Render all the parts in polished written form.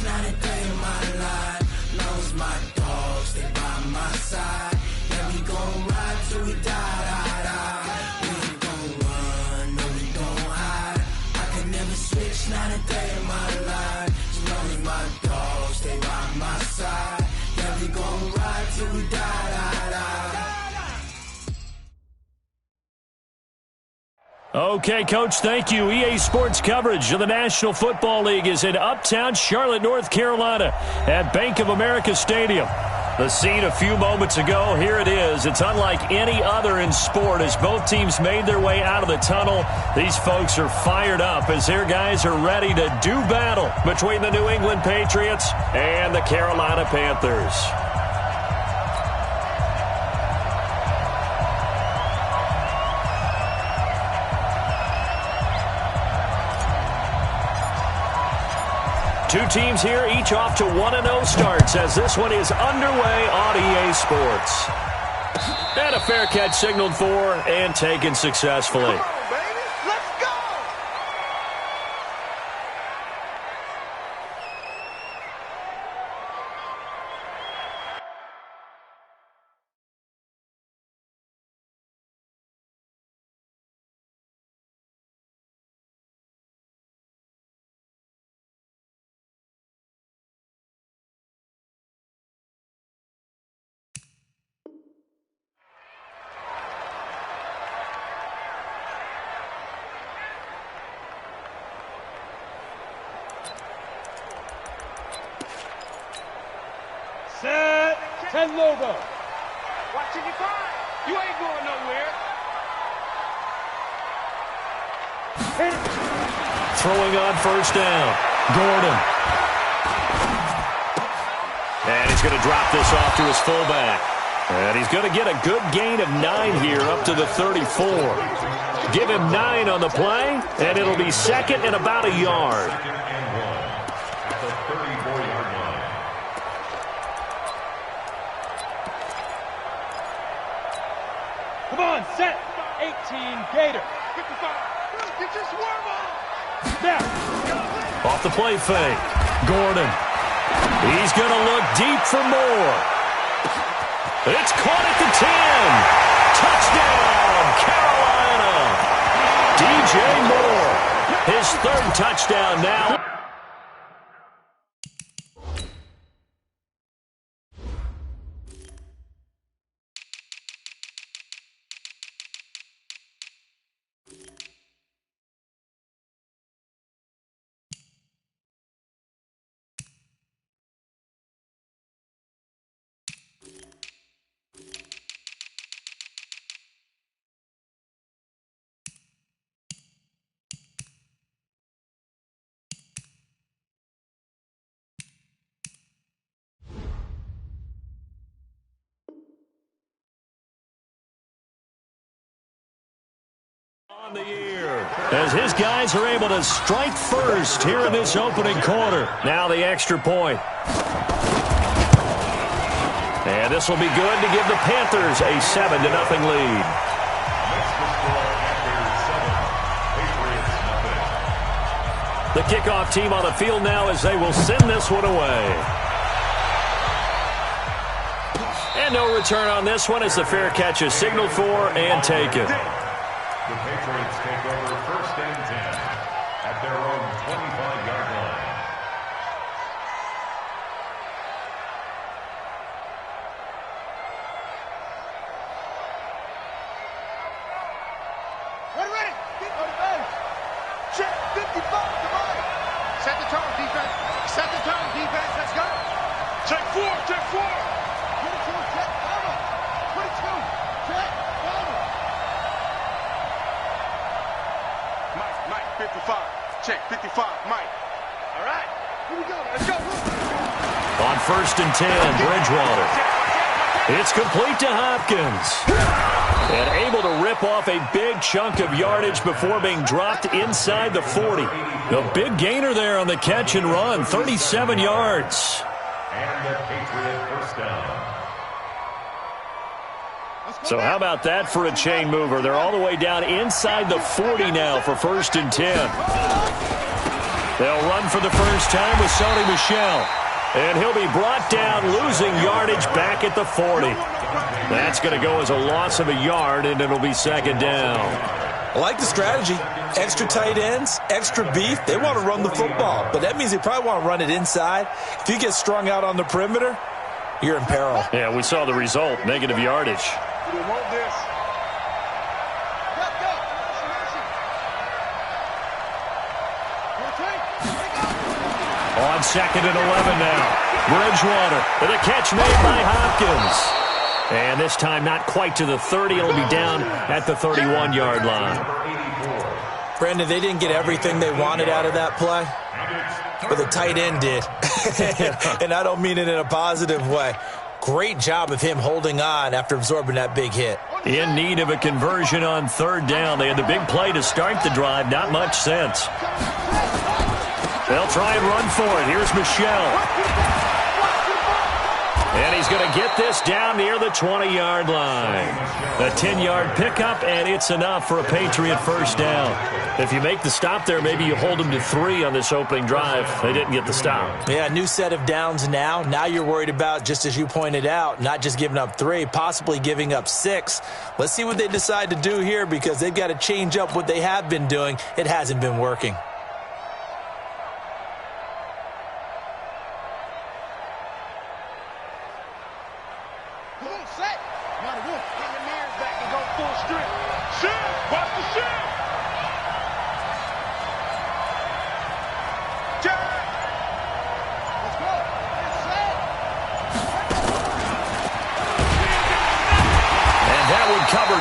not a day in my life. Long as my dogs, they by my side. Yeah, we gon' ride till we die. We ain't gon' run, no, we gon' hide. I can never switch, not a day in my life. As long as my dogs, they by my side. Yeah, we gon' ride till we die. Okay, Coach, thank you. EA Sports coverage of the National Football League is in uptown Charlotte, North Carolina at Bank of America Stadium. The scene a few moments ago, here it is. It's unlike any other in sport as both teams made their way out of the tunnel. These folks are fired up as their guys are ready to do battle between the New England Patriots and the Carolina Panthers. Two teams here, each off to 1-0 starts as this one is underway on EA Sports. And a fair catch signaled for and taken successfully. Set, 10 logo. Watching you fine. You ain't going nowhere. Throwing on first down. Gordon. And he's going to drop this off to his fullback. And he's going to get a good gain of 9 here up to the 34. Give him 9 on the play, and it'll be second and about a yard. Come on, set. 18, Gator. 55. Get your swerve on. Now. Off the play fake. Gordon. He's going to look deep for more. It's caught at the 10. Touchdown, Carolina. DJ Moore. His third touchdown now. On the year, as his guys are able to strike first here in this opening quarter. Now the extra point. And this will be good to give the Panthers a 7-0 lead. The kickoff team on the field now as they will send this one away. And no return on this one as the fair catch is signaled for and taken. The Patriots take over first and 10 at their own 25-yard line. Ready. Get on the bench. Check 55 to Mike. Set the tone, defense. Set the tone, defense. Let's go. Check 4. 22, check. Cover. 22, check. Cover. Mike, 55. Check, 55, Mike. All right, here we go. Let's go. On first and 10, Bridgewater. It's complete to Hopkins. And able to rip off a big chunk of yardage before being dropped inside the 40. A big gainer there on the catch and run, 37 yards. And the Patriot first down. So how about that for a chain mover? They're all the way down inside the 40 now for first and 10. They'll run for the first time with Sony Michel. And he'll be brought down, losing yardage back at the 40. That's going to go as a loss of a yard, and it'll be second down. I like the strategy. Extra tight ends, extra beef. They want to run the football, but that means they probably want to run it inside. If you get strung out on the perimeter, you're in peril. Yeah, we saw the result, negative yardage. We want this. On second and 11 now. Bridgewater with a catch made by Hopkins. And this time not quite to the 30. It'll be down at the 31-yard line. Brandon, they didn't get everything they wanted out of that play, but the tight end did. And I don't mean it in a positive way. Great job of him holding on after absorbing that big hit. In need of a conversion on third down. They had the big play to start the drive. Not much sense. They'll try and run for it. Here's Michel. And he's going to get this down near the 20-yard line. A 10-yard pickup, and it's enough for a Patriot first down. If you make the stop there, maybe you hold them to 3 on this opening drive. They didn't get the stop. Yeah, new set of downs now. Now you're worried about, just as you pointed out, not just giving up 3, possibly giving up 6. Let's see what they decide to do here, because they've got to change up what they have been doing. It hasn't been working.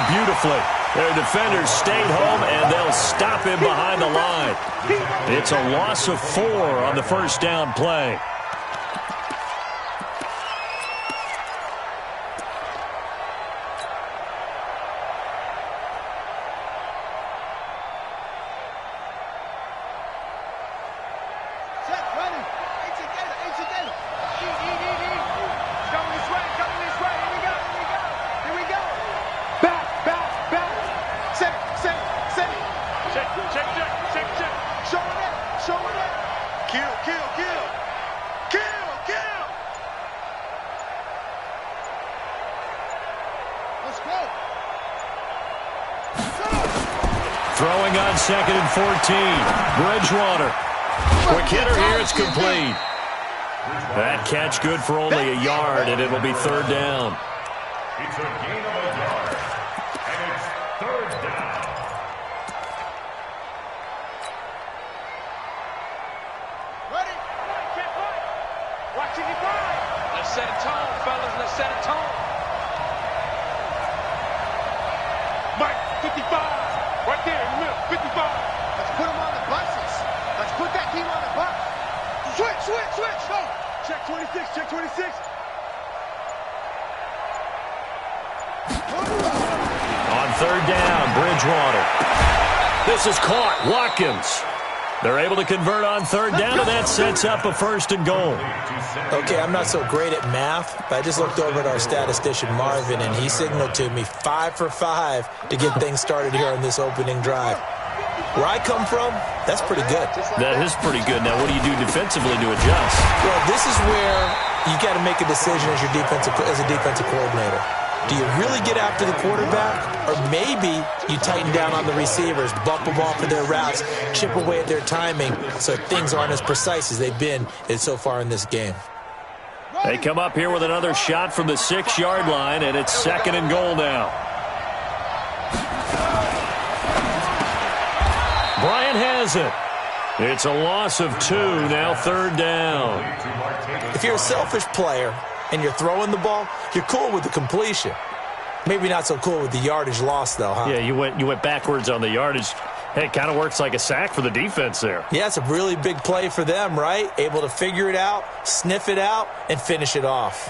Beautifully. Their defenders stayed home, and they'll stop him behind the line. It's a loss of 4 on the first down play. Throwing on second and 14. Bridgewater. Quick hitter here. It's complete. That catch good for only a yard, and it'll be third down. It's a gain of a yard, and it's third down. Ready? Watching it run. Let's set a tone, fellas. Let's set a tone. Mike, 55. Right there in the middle, 55. Let's put him on the buses. Let's put that team on the bus. Switch. No. Check 26, check 26. On third down, Bridgewater. This is caught. Watkins. They're able to convert on third down, and that sets up a first and goal. Okay, I'm not so great at math, but I just looked over at our statistician, Marvin, and he signaled to me 5 for 5 to get things started here on this opening drive. Where I come from, that's pretty good. That is pretty good. Now, what do you do defensively to adjust? Well, this is where you got to make a decision as a defensive coordinator. Do you really get after the quarterback, or maybe you tighten down on the receivers, bump them off of their routes, chip away at their timing so things aren't as precise as they've been so far in this game? They come up here with another shot from the 6-yard line, and it's second and goal now. Bryant has it. It's a loss of 2, now third down. If you're a selfish player and you're throwing the ball, you're cool with the completion. Maybe not so cool with the yardage loss, though, huh? Yeah, you went backwards on the yardage. Hey, it kind of works like a sack for the defense there. Yeah, it's a really big play for them, right? Able to figure it out, sniff it out, and finish it off.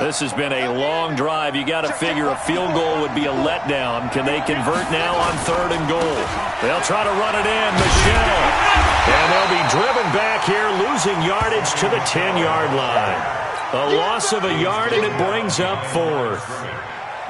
This has been a long drive. You got to figure a field goal would be a letdown. Can they convert now on third and goal? They'll try to run it in. Michel. And they'll be driven back here, losing yardage to the 10-yard line. A loss of a yard, and it brings up fourth.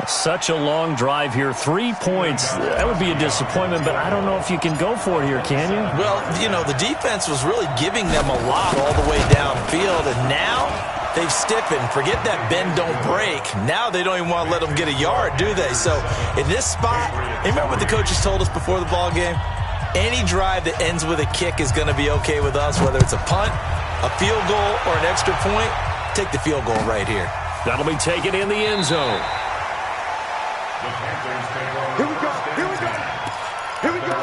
Such a long drive here. 3 points. That would be a disappointment, but I don't know if you can go for it here, can you? Well, you know, the defense was really giving them a lot all the way downfield, and now they've stiffened. Forget that bend, don't break. Now they don't even want to let them get a yard, do they? So in this spot, remember what the coaches told us before the ball game? Any drive that ends with a kick is going to be okay with us, whether it's a punt, a field goal, or an extra point. Take the field goal right here. That'll be taken in the end zone. Here we go. Here we go. Here we go.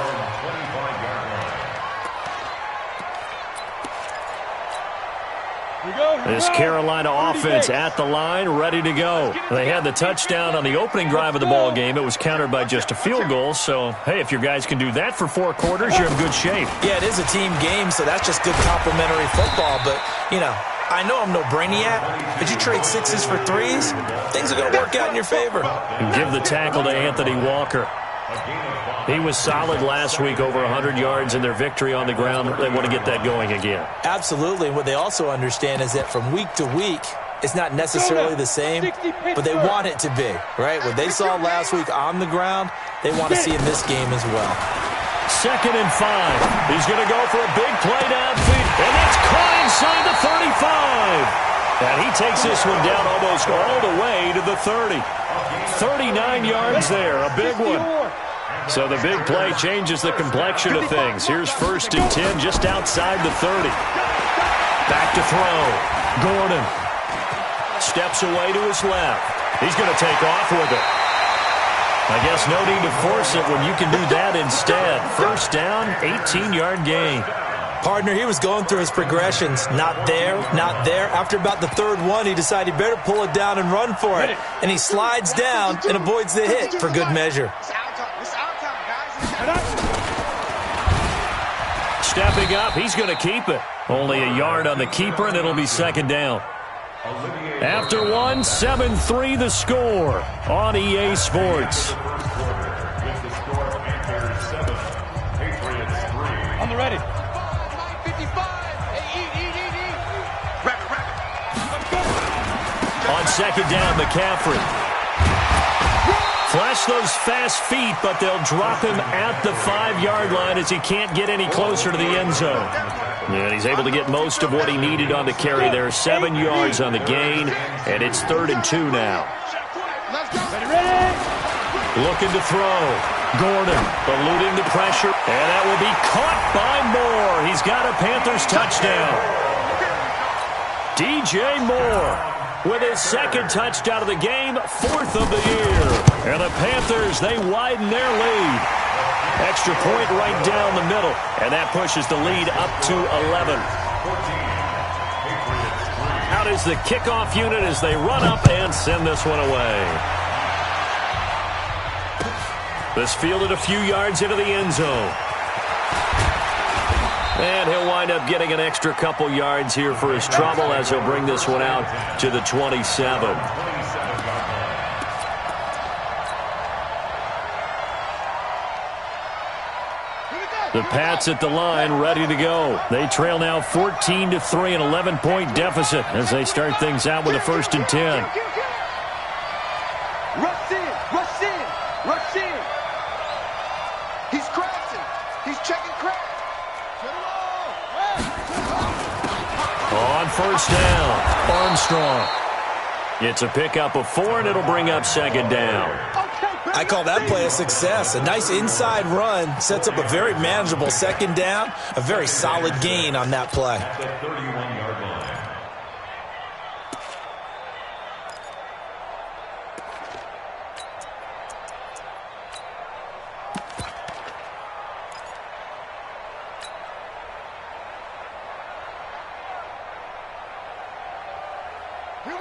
This Carolina offense at the line, ready to go. They had the touchdown on the opening drive of the ball game. It was countered by just a field goal. So, hey, if your guys can do that for 4 quarters, you're in good shape. Yeah, it is a team game, so that's just good complimentary football. But, you know, I know I'm no brainiac, but you trade 6s for 3s, things are going to work out in your favor. And give the tackle to Anthony Walker. He was solid last week, over 100 yards in their victory on the ground. They want to get that going again. Absolutely. And what they also understand is that from week to week, it's not necessarily the same, but they want it to be, right? What they saw last week on the ground, they want to see in this game as well. 2nd and 5. He's going to go for a big play downfield, and that's caught inside the 35. And he takes this one down almost all the way to the 30. 39 yards there, a big one. So the big play changes the complexion of things. Here's 1st and 10 just outside the 30. Back to throw. Gordon steps away to his left. He's going to take off with it. I guess no need to force it when you can do that instead. 1st down, 18-yard gain. Partner, he was going through his progressions. Not there, not there. After about the 3rd one, he decided he better pull it down and run for it. And he slides down and avoids the hit for good measure. Stepping up, he's going to keep it. Only a yard on the keeper, and it'll be 2nd down. After 1, 7-3 the score on EA Sports. On the ready. On 2nd down, McCaffrey. Flash those fast feet, but they'll drop him at the 5-yard line as he can't get any closer to the end zone. And he's able to get most of what he needed on the carry there. 7 yards on the gain, and it's 3rd and 2 now. Looking to throw. Gordon eluding the pressure, and that will be caught by Moore. He's got a Panthers touchdown. DJ Moore with his 2nd touchdown of the game, 4th of the year. And the Panthers, they widen their lead. Extra point right down the middle, and that pushes the lead up to 11. Out is the kickoff unit as they run up and send this one away. This fielded a few yards into the end zone. And he'll wind up getting an extra couple yards here for his trouble as he'll bring this one out to the 27. The Pats at the line, ready to go. They trail now 14-3, an 11-point deficit as they start things out with a 1st and 10. Rush in, rush in, rush in. He's crashing. He's checking crack. On 1st down, Armstrong. It's a pickup of 4, and it'll bring up 2nd down. I call that play a success. A nice inside run sets up a very manageable 2nd down. A very solid gain on that play.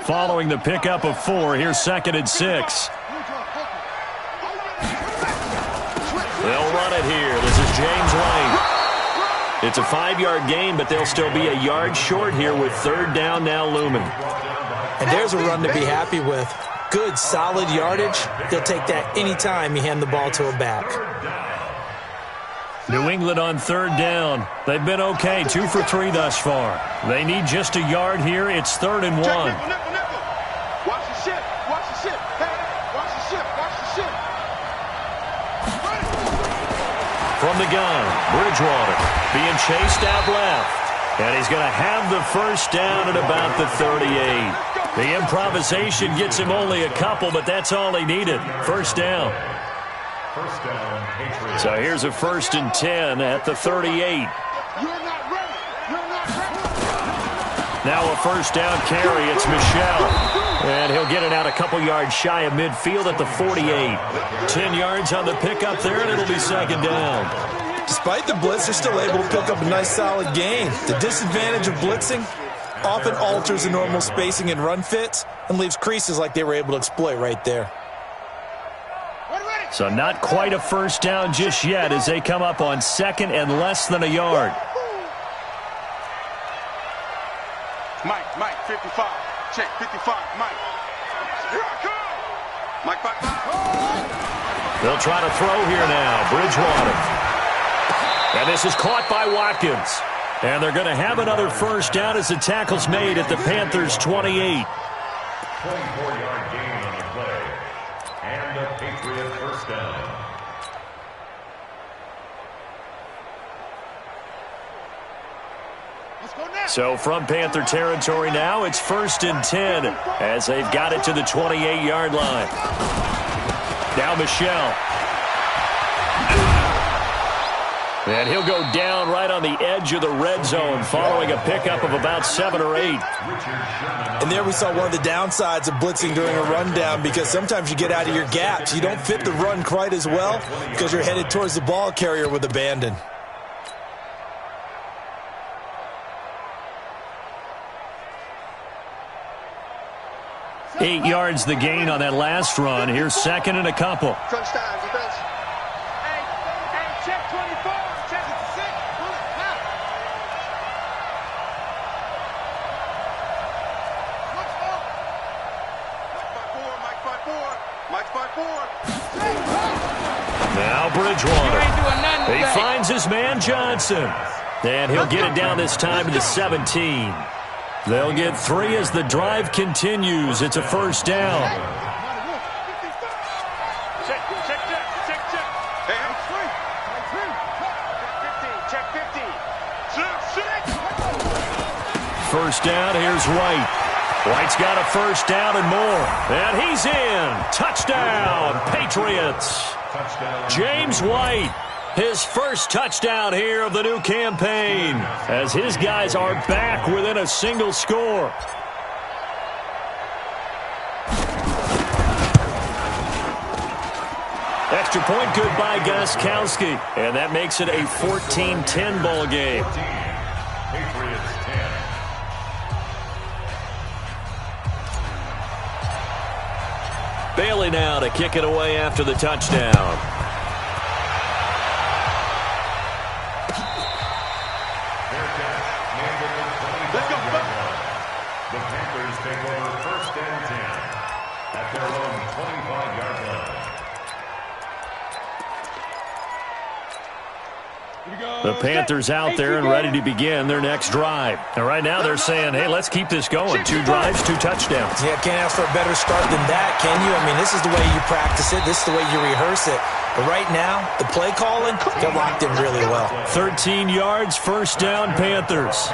Following the pickup of 4, here's 2nd and 6. They'll run it here. This is James Lane. It's a 5-yard gain, but they'll still be a yard short here with 3rd down now looming. And there's a run to be happy with. Good, solid yardage. They'll take that anytime you hand the ball to a back. New England on 3rd down. They've been okay, 2 for 3 thus far. They need just a yard here. It's 3rd and 1. Watch the ship. Watch the ship. Watch the the gun. Bridgewater being chased out left. And he's going to have the first down at about the 38. The improvisation gets him only a couple, but that's all he needed. First down. First down, Patriots. So here's a 1st and 10 at the 38. Now a first down carry. It's Michel. And he'll get it out a couple yards shy of midfield at the 48. 10 yards on the pickup there, and it'll be 2nd down. Despite the blitz, they're still able to pick up a nice solid gain. The disadvantage of blitzing often alters the normal spacing and run fits and leaves creases like they were able to exploit right there. So not quite a first down just yet as they come up on 2nd and less than a yard. Mike, 55. Check, 55, Mike. Here I come. Mike, back. They'll try to throw here now. Bridgewater. And this is caught by Watkins. And they're going to have another first down as the tackle's made at the Panthers' 28. 24-yard gain on the play. And a Patriot first down. So from Panther territory now, it's 1st and 10 as they've got it to the 28-yard line. Now Michel. And he'll go down right on the edge of the red zone following a pickup of about 7 or 8. And there we saw one of the downsides of blitzing during a rundown, because sometimes you get out of your gaps. You don't fit the run quite as well because you're headed towards the ball carrier with abandon. Eight yards the gain on that last run. Here's 2nd and a couple. Crunch time, defense. Hey, check 24. Check it to 6. Mike's by 4. Now Bridgewater. He finds his man Johnson. And he'll get it down this time to the 17. They'll get 3 as the drive continues. It's a first down. Check. Hey, check 15. First down, here's White. White's got a first down and more. And he's in. Touchdown, Patriots. James White. His first touchdown here of the new campaign as his guys are back within a single score. Extra point good by Gostkowski, and that makes it a 14-10 ball game. Patriots 10. Bailey now to kick it away after the touchdown. The Panthers take over 1st and 10 at their own 25-yard line. The Panthers out there and ready to begin their next drive. And right now they're saying, hey, let's keep this going. 2 drives, 2 touchdowns. Yeah, can't ask for a better start than that, can you? I mean, this is the way you practice it. This is the way you rehearse it. But right now, the play calling, they're locked in really well. 13 yards, first down, Panthers.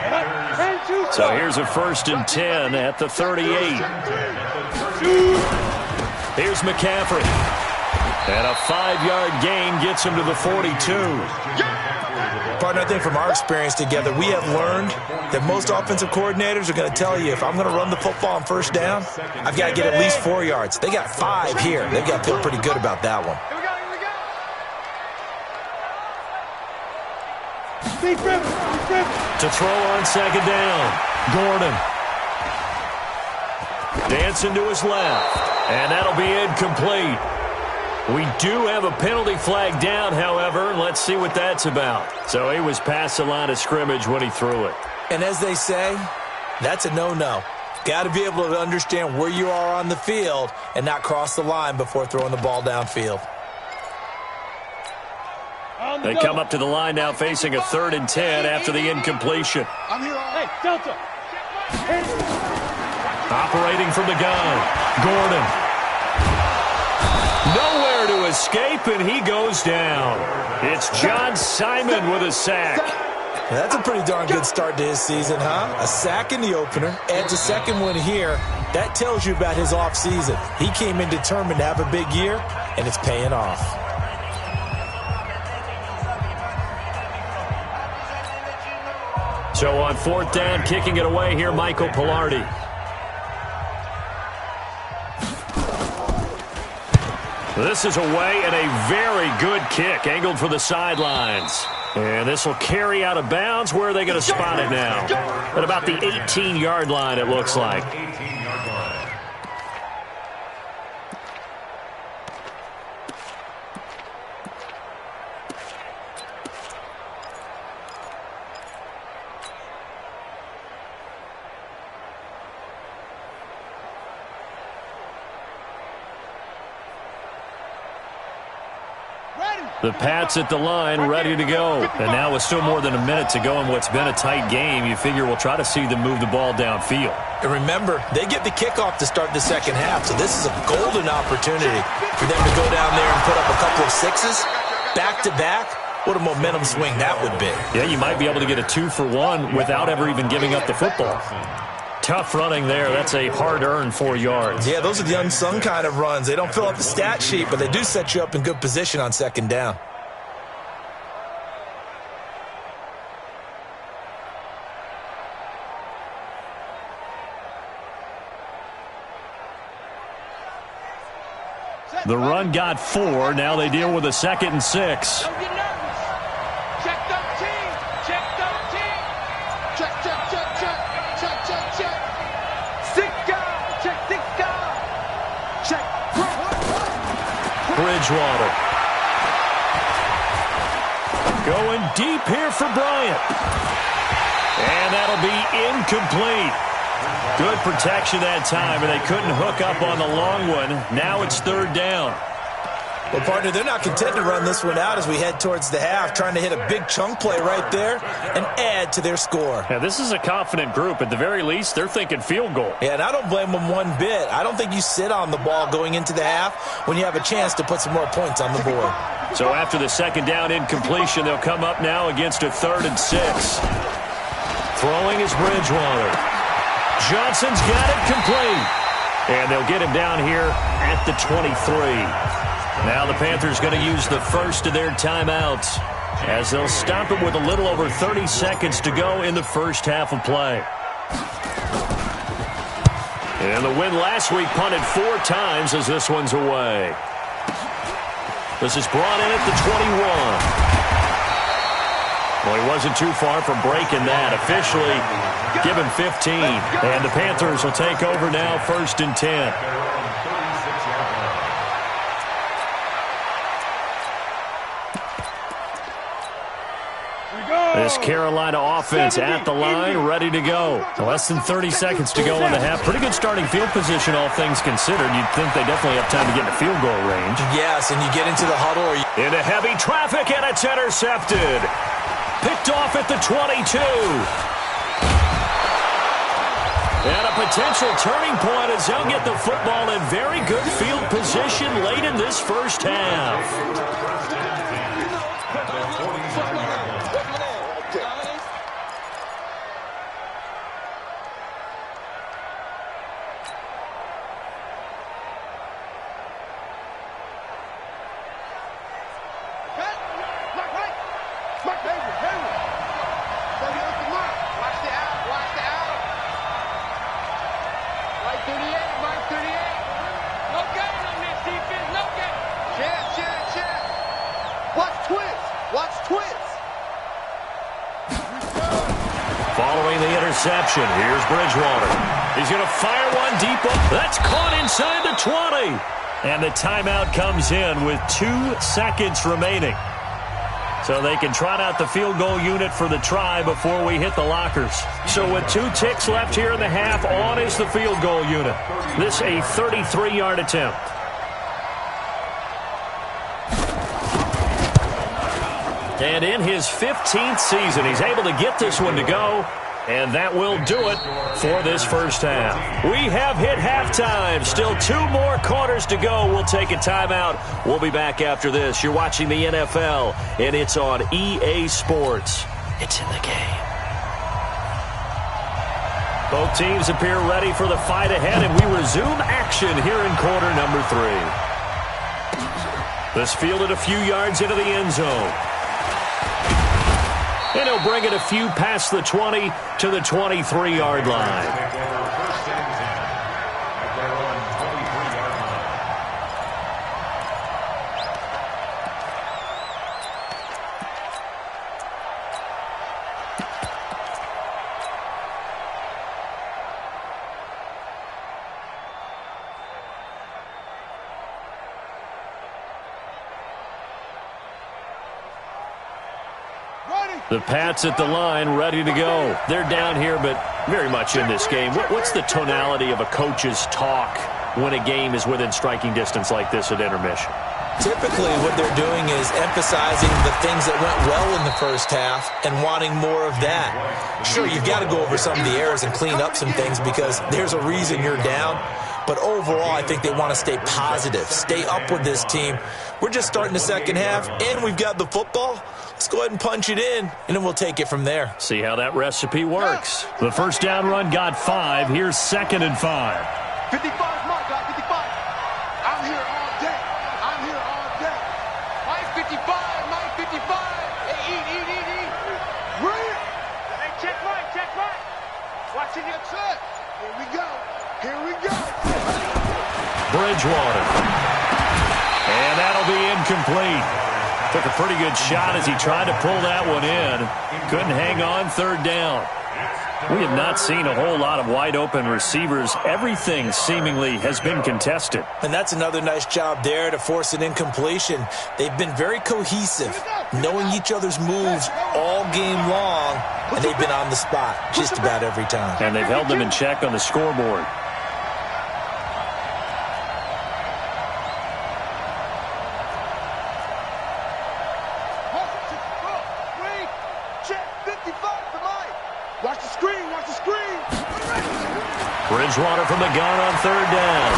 So here's a 1st and 10 at the 38. Here's McCaffrey. And a 5-yard gain gets him to the 42. Partner, I think from our experience together, we have learned that most offensive coordinators are going to tell you, if I'm going to run the football on first down, I've got to get at least 4 yards. They got 5 here. They've got to feel pretty good about that one. To throw on 2nd down, Gordon. Dancing to his left, and that'll be incomplete. We do have a penalty flag down, however. Let's see what that's about. So he was past the line of scrimmage when he threw it. And as they say, that's a no-no. Got to be able to understand where you are on the field and not cross the line before throwing the ball downfield. They come up to the line now facing a 3rd and 10 after the incompletion. I'm here. Hey, Delta. Operating from the gun, Gordon. Nowhere there to escape, and he goes down. It's John Simon with a sack. That's a pretty darn good start to his season, huh? A sack in the opener, adds a second one here. That tells you about his offseason. He came in determined to have a big year, and it's paying off. So on fourth down, kicking it away here, Michael Pilardi. This is away and a very good kick, angled for the sidelines. And this will carry out of bounds. Where are they going to spot it now? At about the 18-yard line, it looks like. 18-yard line. The Pats at the line, ready to go. And now with still more than a minute to go in what's been a tight game, you figure we'll try to see them move the ball downfield. And remember, they get the kickoff to start the second half, so this is a golden opportunity for them to go down there and put up a couple of sixes back-to-back. What a momentum swing that would be. Yeah, you might be able to get a 2-for-1 without ever even giving up the football. Tough running there. That's a hard-earned 4 yards. Yeah, those are the unsung kind of runs. They don't fill up the stat sheet, but they do set you up in good position on second down. The run got 4. Now they deal with a 2nd and 6. Don't get nervous. Check 13. Check 13. Check, check, check, check. Check, check, check. 6 guys. Check 6 guys. Check. Bridgewater. Going deep here for Bryant. And that'll be incomplete. Good protection that time, and they couldn't hook up on the long one. Now it's third down. Well, partner, they're not content to run this one out as we head towards the half, trying to hit a big chunk play right there and add to their score. Yeah, this is a confident group. At the very least, they're thinking field goal. Yeah, and I don't blame them one bit. I don't think you sit on the ball going into the half when you have a chance to put some more points on the board. So after the second down incompletion, they'll come up now against a 3rd and 6. Throwing is Bridgewater. Johnson's got it complete. And they'll get him down here at the 23. Now the Panthers going to use the first of their timeouts as they'll stop it with a little over 30 seconds to go in the first half of play. And the win last week punted 4 times as this one's away. This is brought in at the 21. Well, he wasn't too far from breaking that. Officially given 15. And the Panthers will take over now, 1st and 10. This Carolina offense at the line, ready to go. Less than 30 seconds to go in the half. Pretty good starting field position, all things considered. You'd think they definitely have time to get in field goal range. Yes, and you get into the huddle. Into heavy traffic, and it's intercepted. Picked off at the 22. And a potential turning point as they'll get the football in very good field position late in this first half. Following the interception, here's Bridgewater. He's going to fire one deep. That's caught inside the 20. And the timeout comes in with 2 seconds remaining. So they can trot out the field goal unit for the try before we hit the lockers. So with 2 ticks left here in the half, on is the field goal unit. This a 33-yard attempt. And in his 15th season, he's able to get this one to go. And that will do it for this first half. We have hit halftime. Still 2 more quarters to go. We'll take a timeout. We'll be back after this. You're watching the NFL, and it's on EA Sports. It's in the game. Both teams appear ready for the fight ahead, and we resume action here in quarter number 3. This fielded a few yards into the end zone. And he'll bring it a few past the 20 to the 23-yard line. The Pats at the line, ready to go. They're down here, but very much in this game. What's the tonality of a coach's talk when a game is within striking distance like this at intermission? Typically, what they're doing is emphasizing the things that went well in the first half and wanting more of that. Sure, you've got to go over some of the errors and clean up some things because there's a reason you're down. But overall, I think they want to stay positive, stay up with this team. We're just starting the second half, and we've got the football. Let's go ahead and punch it in, and then we'll take it from there. See how that recipe works. The first down run got 5. Here's 2nd and 5. 55, my guy, 55. I'm here all day. I'm here all day. Mike 55, Mike 55. Hey, eat. Brilliant. Hey, check right. Watch it. That's it. Here we go. Bridgewater. And that'll be incomplete. Took a pretty good shot as he tried to pull that one in. Couldn't hang on, 3rd down. We have not seen a whole lot of wide-open receivers. Everything seemingly has been contested. And that's another nice job there to force an incompletion. They've been very cohesive, knowing each other's moves all game long, and they've been on the spot just about every time. And they've held them in check on the scoreboard. Bridgewater from the gun on 3rd down.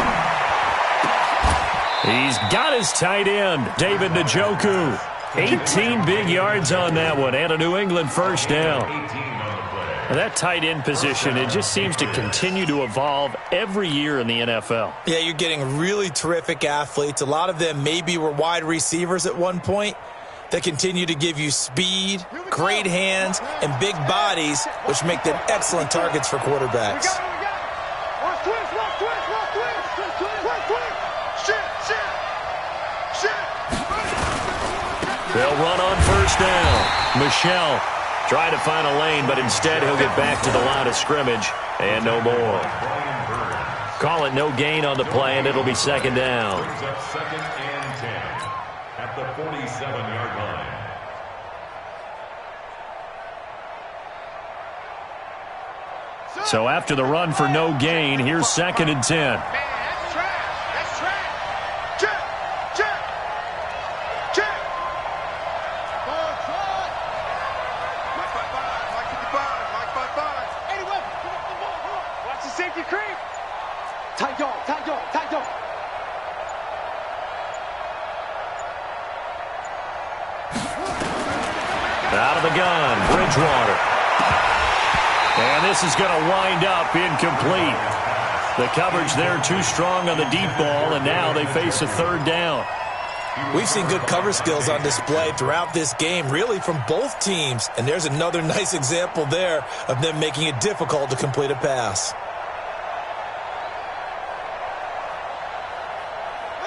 He's got his tight end, David Njoku. 18 big yards on that one, and a New England first down. And that tight end position, it just seems to continue to evolve every year in the NFL. Yeah, you're getting really terrific athletes. A lot of them maybe were wide receivers at one point. They continue to give you speed, great hands, and big bodies, which make them excellent targets for quarterbacks. They'll run on 1st down. Michelle trying to find a lane, but instead he'll get back to the line of scrimmage and no more. Call it no gain on the play, and it'll be 2nd down. 2nd and 10 at the 47-yard line. So after the run for no gain, here's 2nd and 10. Out of the gun, Bridgewater. And this is going to wind up incomplete. The coverage there too strong on the deep ball, and now they face a 3rd down. We've seen good cover skills on display throughout this game, really from both teams. And there's another nice example there of them making it difficult to complete a pass.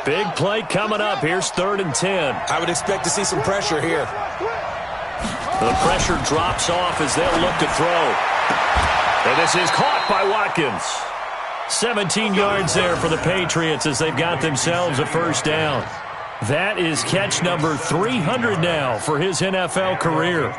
Big play coming up. Here's 3rd and 10. I would expect to see some pressure here. The pressure drops off as they'll look to throw. And this is caught by Watkins. 17 yards there for the Patriots as they've got themselves a 1st down. That is catch number 300 now for his NFL career.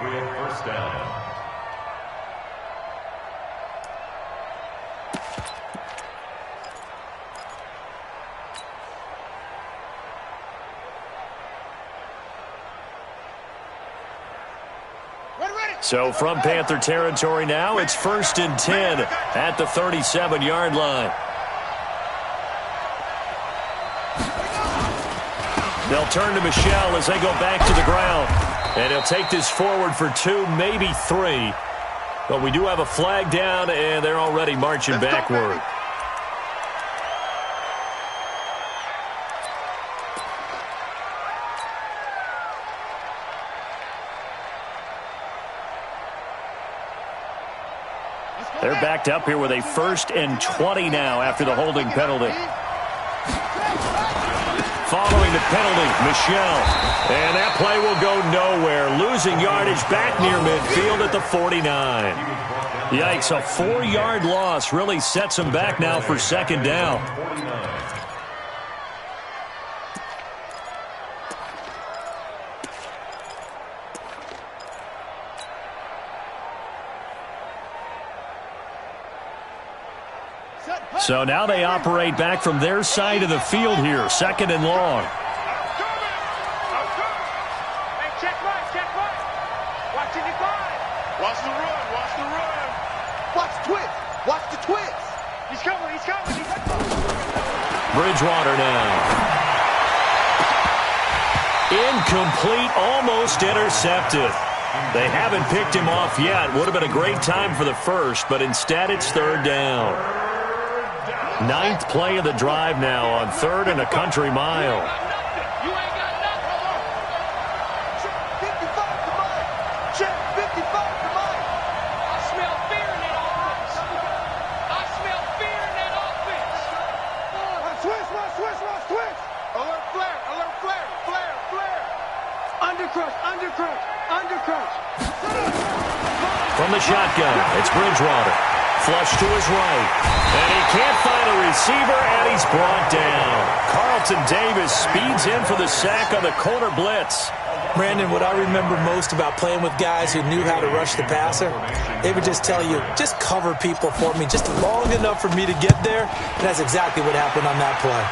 So from Panther territory now, it's 1st and 10 at the 37-yard line. They'll turn to Michel as they go back to the ground. And he'll take this forward for 2, maybe 3. But we do have a flag down, and they're already marching backward. They're backed up here with a 1st and 20 now after the holding penalty. Following the penalty, Michel. And that play will go nowhere. Losing yardage back near midfield at the 49. Yikes, a 4-yard loss really sets them back now for 2nd down. So now they operate back from their side of the field here, 2nd and long. Hey, check right. Watch it divide. Watch the run. Watch the twist. He's coming. Bridgewater now. Incomplete, almost intercepted. They haven't picked him off yet. Would have been a great time for the first, but instead it's 3rd down. 9th play of the drive now on 3rd and a country mile. You ain't got nothing. Check 55 to Mike. Check 55 to Mike. I smell fear in that offense. Twist. Alert flare. Undercrush. From the shotgun, it's Bridgewater. Flush to his right. And he can't find a receiver, and he's brought down. Carlton Davis speeds in for the sack on the corner blitz. Brandon, what I remember most about playing with guys who knew how to rush the passer, they would just tell you, just cover people for me just long enough for me to get there. And that's exactly what happened on that play.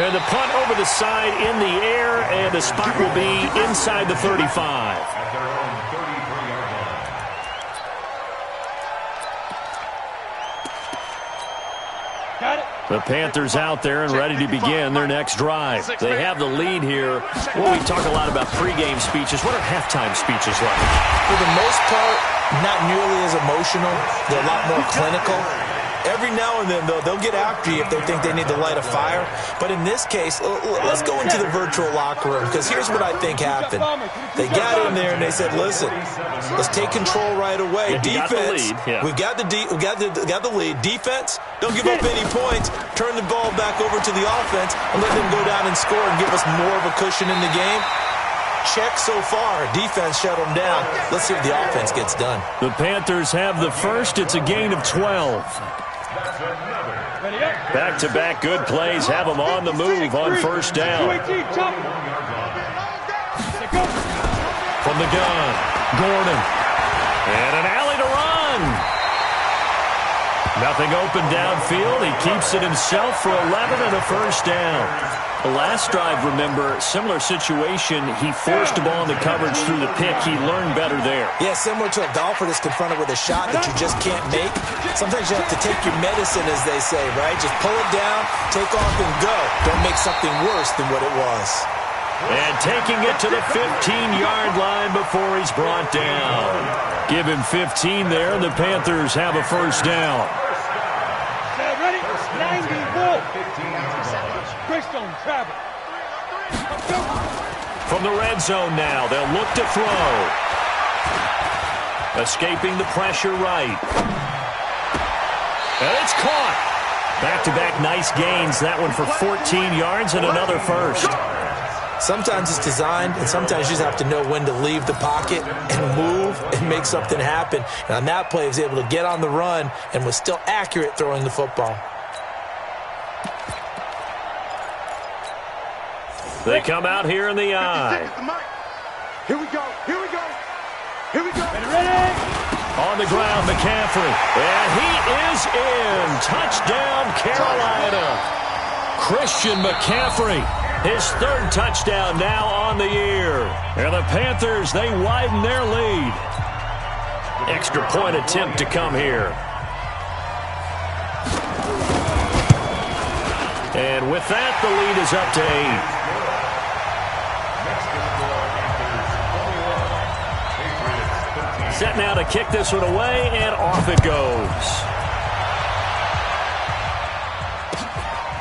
And the punt over the side in the air, and the spot will be inside the 35. At their own 33-yard line. Got it. The Panthers out there and ready to begin their next drive. They have the lead here. Well, we talk a lot about pregame speeches. What are halftime speeches like? For the most part, not nearly as emotional. They're a lot more clinical. Every now and then, though, they'll get after you if they think they need to light a fire. But in this case, let's go into the virtual locker room, because here's what I think happened. They got in there and they said, listen, let's take control right away. Defense, we've got the lead. Defense, don't give up any points. Turn the ball back over to the offense and let them go down and score and give us more of a cushion in the game. Check so far. Defense shut them down. Let's see if the offense gets done. The Panthers have the first. It's a gain of 12. Back-to-back good plays have them on the move on 1st down. From the gun, Gordon. And an alley to run. Nothing open downfield. He keeps it himself for 11 and a 1st down. The last drive, remember, similar situation. He forced the ball into coverage through the pick. He learned better there. Yeah, similar to a golfer that's confronted with a shot that you just can't make. Sometimes you have to take your medicine, as they say, right? Just pull it down, take off, and go. Don't make something worse than what it was. And taking it to the 15-yard line before he's brought down. Give him 15 there, and the Panthers have a 1st down. Ready? 90 Greystone travel. From the red zone now, they'll look to throw. Escaping the pressure right. And it's caught. Back-to-back nice gains. That one for 14 yards and another 1st. Sometimes it's designed, and sometimes you just have to know when to leave the pocket and move and make something happen. And on that play, he was able to get on the run and was still accurate throwing the football. They come out here in the eye. Here we go. Ready? On the ground, McCaffrey. And he is in. Touchdown, Carolina. Christian McCaffrey. His 3rd touchdown now on the year. And the Panthers, they widen their lead. extra point attempt to come here. And with that, the lead is up to 8. Set now to kick this one away, and off it goes.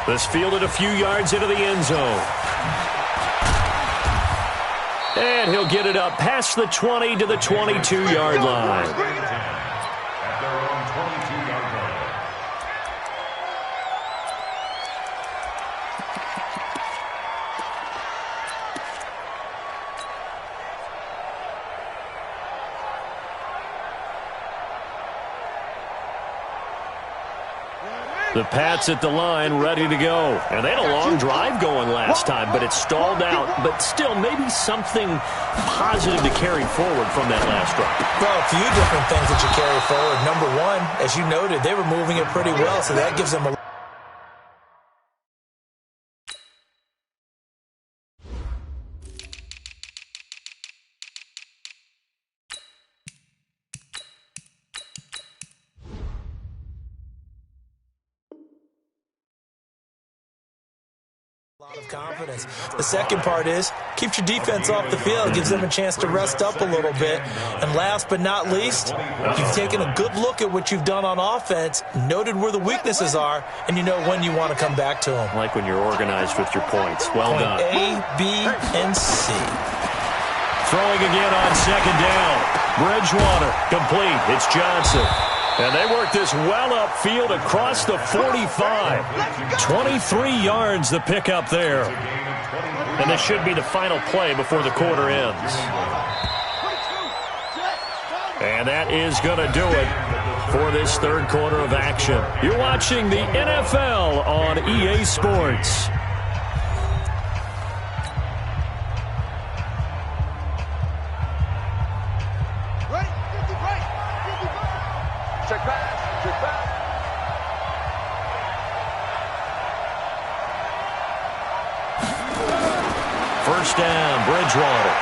This fielded a few yards into the end zone. And he'll get it up past the 20 to the 22-yard line. At their own 22-yard line. The Pats at the line, ready to go. And they had a long drive going last time, but it stalled out. But still, maybe something positive to carry forward from that last drive. Well, a few different things that you carry forward. Number one, as you noted, they were moving it pretty well, so that gives them a lot of confidence. The second part is keep your defense off the field, gives them a chance to rest up a little bit. And last but not least, you've taken a good look at what you've done on offense, noted where the weaknesses are, and you know when you want to come back to them. Like when you're organized with your points. Well done. Point A, B, and C. Throwing again on second down. Bridgewater, complete. It's Johnson. And they work this well upfield across the 45. 23 yards the pickup there. And this should be the final play before the quarter ends. And that is going to do it for this third quarter of action. You're watching the NFL on EA Sports. First down, Bridgewater.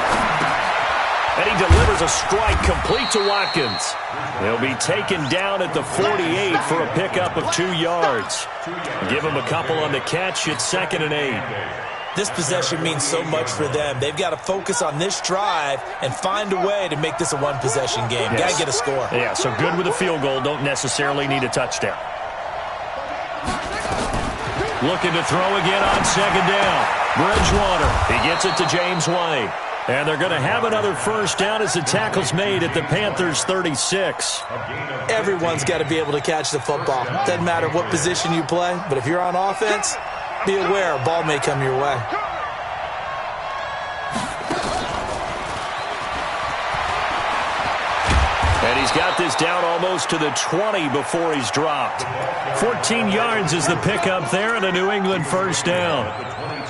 And he delivers a strike complete to Watkins. They'll be taken down at the 48 for a pickup of 2 yards. Give him a couple on the catch. It's 2nd and 8. This possession means so much for them. They've got to focus on this drive and find a way to make this a one-possession game. Yes. Got to get a score. Yeah, so good with a field goal. Don't necessarily need a touchdown. Looking to throw again on second down. Bridgewater, he gets it to James White. And they're going to have another first down as the tackle's made at the Panthers' 36. Everyone's got to be able to catch the football. Doesn't matter what position you play, but if you're on offense, be aware a ball may come your way. And he's got this down almost to the 20 before he's dropped. 14 yards is the pickup there and a New England first down.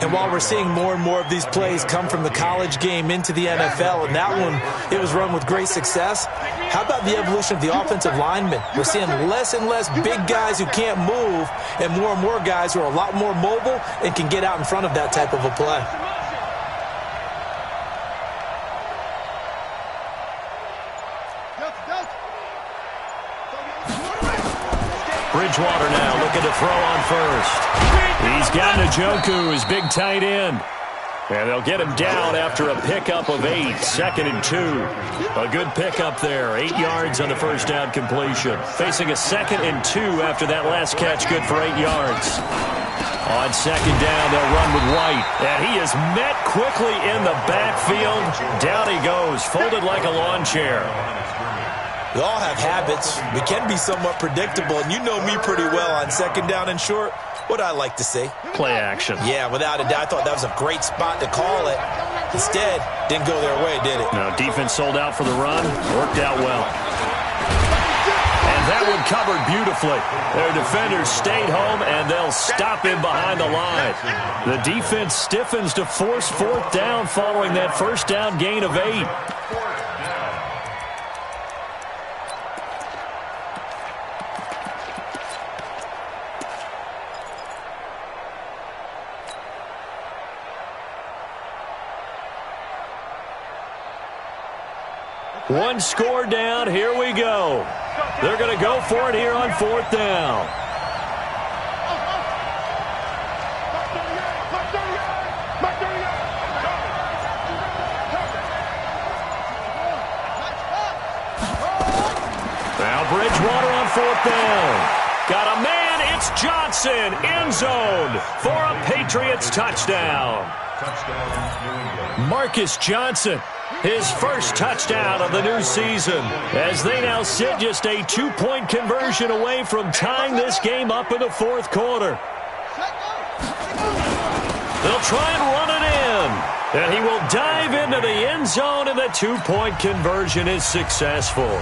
And while we're seeing more and more of these plays come from the college game into the NFL, and that one, it was run with great success, how about the evolution of the offensive linemen? We're seeing less and less big guys who can't move and more guys who are a lot more mobile and can get out in front of that type of a play. Bridgewater now looking to throw on first. He's got Njoku, his big tight end. And they'll get him down after a pickup of 8, 2nd and 2. A good pickup there, 8 yards on the first down completion. Facing a 2nd and 2 after that last catch, good for 8 yards. On second down, they'll run with White. And he is met quickly in the backfield. Down he goes, folded like a lawn chair. We all have habits. We can be somewhat predictable, and you know me pretty well on second down and short. What I like to see. Play action. Yeah, without a doubt. I thought that was a great spot to call it. Instead, didn't go their way, did it? No, defense sold out for the run. Worked out well. And that one covered beautifully. Their defenders stayed home, and they'll stop him behind the line. The defense stiffens to force fourth down following that first down gain of 8. One score down. Here we go. They're going to go for it here on 4th down. Now Bridgewater on 4th down. Got a man. It's Johnson. End zone for a Patriots touchdown. Marcus Johnson, his first touchdown of the new season, as they now sit just a 2-point conversion away from tying this game up in the 4th quarter. They'll try and run it in, and he will dive into the end zone, and the 2-point conversion is successful.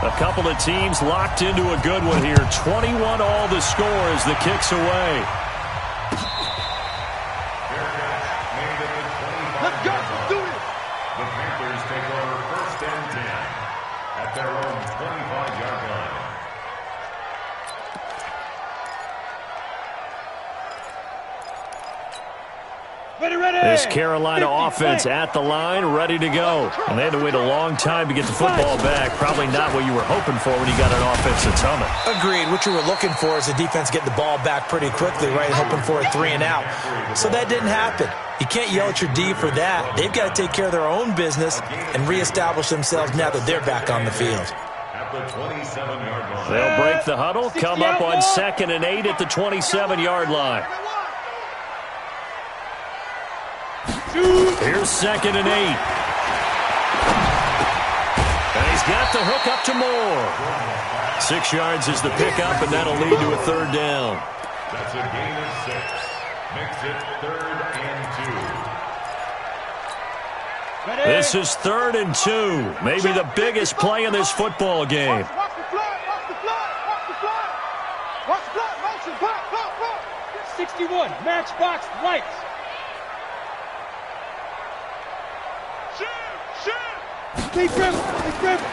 A couple of teams locked into a good one here. 21 all the score as the kick's away. Let's go. Let's do it. The Panthers take over 1st and 10 at their own 25-yard line. This Carolina offense at the line, ready to go. And they had to wait a long time to get the football back. Probably not what you were hoping for when you got an offense that's humming. Agreed. What you were looking for is the defense getting the ball back pretty quickly, right? Hoping for a 3 and out. So that didn't happen. You can't yell at your D for that. They've got to take care of their own business and reestablish themselves now that they're back on the field. At the 27-yard line. They'll break the huddle, come up on 2nd and 8 at the 27-yard line. Here's 2nd and 8. And he's got the hook up to Moore. 6 yards is the pickup, and that'll lead to a 3rd down. That's a gain of 6. Makes it 3rd and 2. This is 3rd and 2. Maybe the biggest play in this football game. Watch the fly. Watch the fly. Watch the fly. Watch the fly. Motion. Block. 61. Matchbox lights. Deep rim.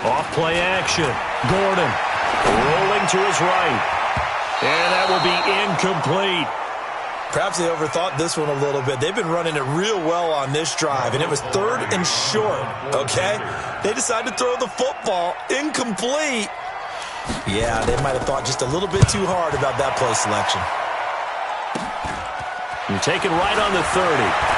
Off play action. Gordon rolling to his right. And that will be incomplete. Perhaps they overthought this one a little bit. They've been running it real well on this drive, and it was 3rd and short, okay? They decided to throw the football incomplete. Yeah, they might have thought just a little bit too hard about that play selection. You take it right on the 30.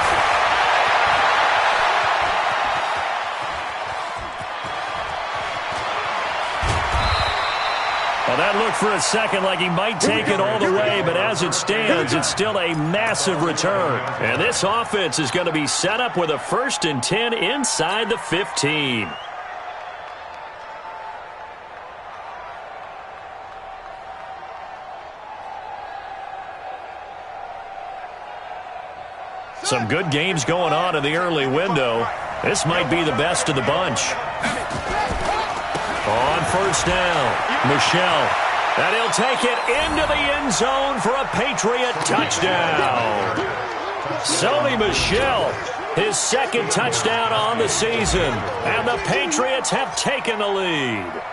Well, that looked for a second like he might take it all the way, but as it stands, it's still a massive return. And this offense is going to be set up with a 1st and 10 inside the 15. Some good games going on in the early window. This might be the best of the bunch. On 1st down, Michelle. And he'll take it into the end zone for a Patriot touchdown. Sony Michel, his 2nd touchdown on the season. And the Patriots have taken the lead.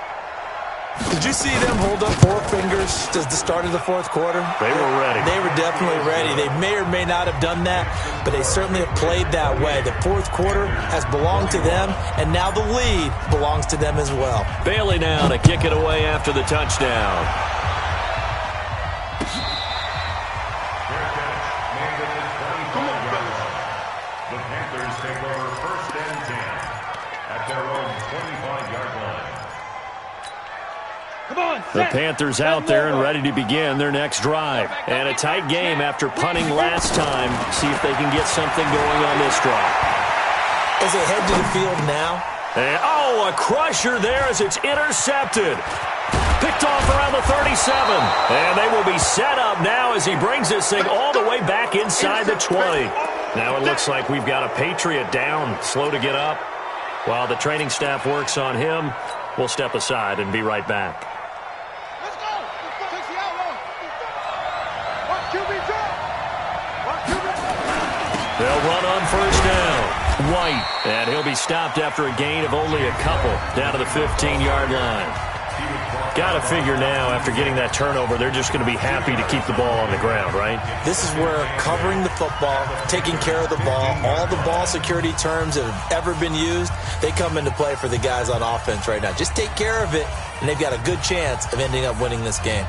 Did you see them hold up 4 fingers at the start of the 4th quarter? They were ready. They were definitely ready. They may or may not have done that, but they certainly have played that way. The 4th quarter has belonged to them, and now the lead belongs to them as well. Bailey now to kick it away after the touchdown. The Panthers take over 1st and 10 at their own 25-yard line. The Panthers out there and ready to begin their next drive. And a tight game after punting last time. See if they can get something going on this drive. As they head to the field now. And, a crusher there as it's intercepted. Picked off around the 37. And they will be set up now as he brings this thing all the way back inside the 20. Now it looks like we've got a Patriot down, slow to get up. While the training staff works on him, we'll step aside and be right back. They'll run on 1st down. White, and he'll be stopped after a gain of only a couple down to the 15-yard line. Got to figure now, after getting that turnover, they're just going to be happy to keep the ball on the ground, right? This is where covering the football, taking care of the ball, all the ball security terms that have ever been used, they come into play for the guys on offense right now. Just take care of it, and they've got a good chance of ending up winning this game.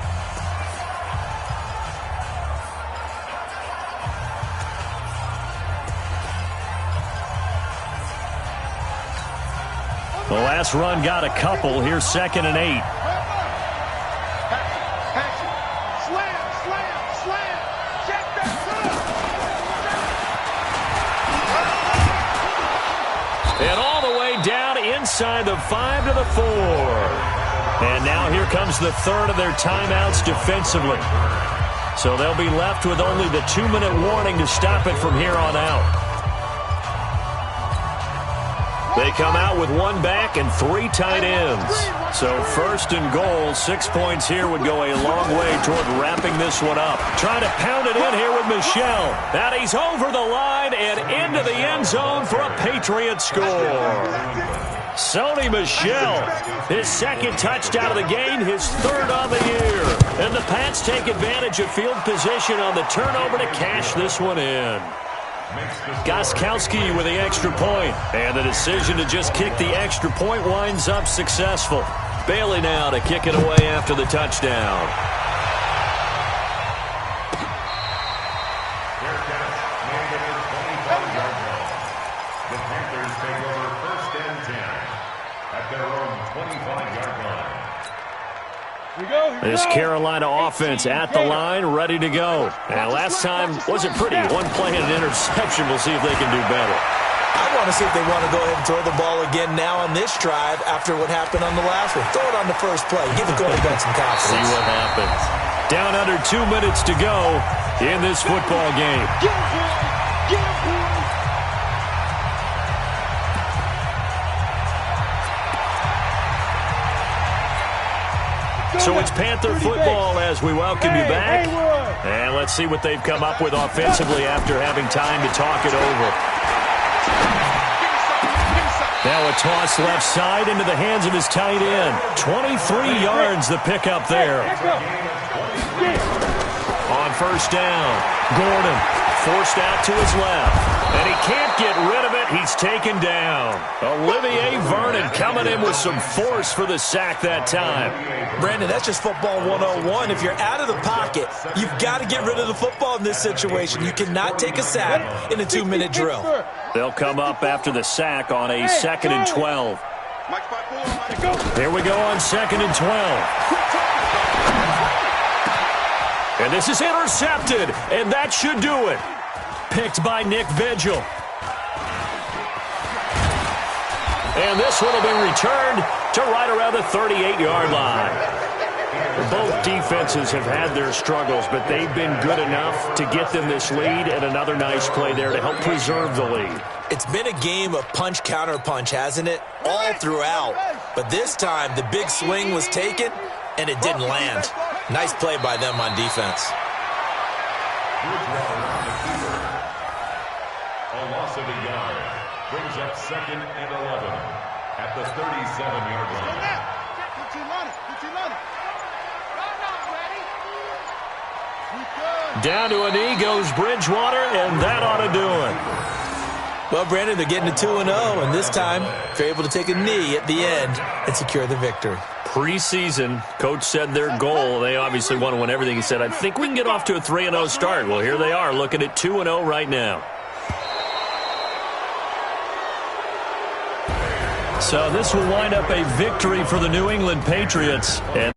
The last run got a couple. Here's 2nd and 8. And all the way down inside the 5 to the 4. And now here comes the third of their timeouts defensively. So they'll be left with only the 2-minute warning to stop it from here on out. They come out with 1 back and 3 tight ends. So 1st and goal, 6 points here would go a long way toward wrapping this one up. Trying to pound it in here with Michel. And he's over the line and into the end zone for a Patriot score. Sony Michel, his 2nd touchdown of the game, his 3rd on the year. And the Pats take advantage of field position on the turnover to cash this one in. Gostkowski with the extra point, and the decision to just kick the extra point winds up successful. Bailey now to kick it away after the touchdown. The Panthers take over 1st and 10 at their own 25-yard line. This Carolina offense at the line, ready to go. And last time wasn't pretty. 1 play and an interception. We'll see if they can do better. I want to see if they want to go ahead and throw the ball again now on this drive after what happened on the last one. Throw it on the first play. Give the quarterback some confidence. See what happens. Down under 2 minutes to go in this football game. So it's Panther football as we welcome you back. And let's see what they've come up with offensively after having time to talk it over. Now a toss left side into the hands of his tight end. 23 yards the pickup there. On 1st down, Gordon forced out to his left. And he can't get rid of it. He's taken down. Olivier Vernon coming in with some force for the sack that time. Brandon, that's just football 101. If you're out of the pocket, you've got to get rid of the football in this situation. You cannot take a sack in a 2-minute drill. They'll come up after the sack on a 2nd and 12. Here we go on 2nd and 12. And this is intercepted, and that should do it. Picked by Nick Vigil. And this one will be returned to right around the 38-yard line. Both defenses have had their struggles, but they've been good enough to get them this lead, and another nice play there to help preserve the lead. It's been a game of punch-counter-punch, hasn't it? All throughout. But this time, the big swing was taken, and it didn't land. Nice play by them on defense. A loss of a yard brings up 2nd and 11 at the 37-yard line. Down to a knee goes Bridgewater, and that ought to do it. Well, Brandon, they're getting to 2-0, and this time they're able to take a knee at the end and secure the victory. Preseason, Coach said their goal, they obviously want to win everything. He said, I think we can get off to a 3-0 start. Well, here they are looking at 2-0 right now. So this will wind up a victory for the New England Patriots. And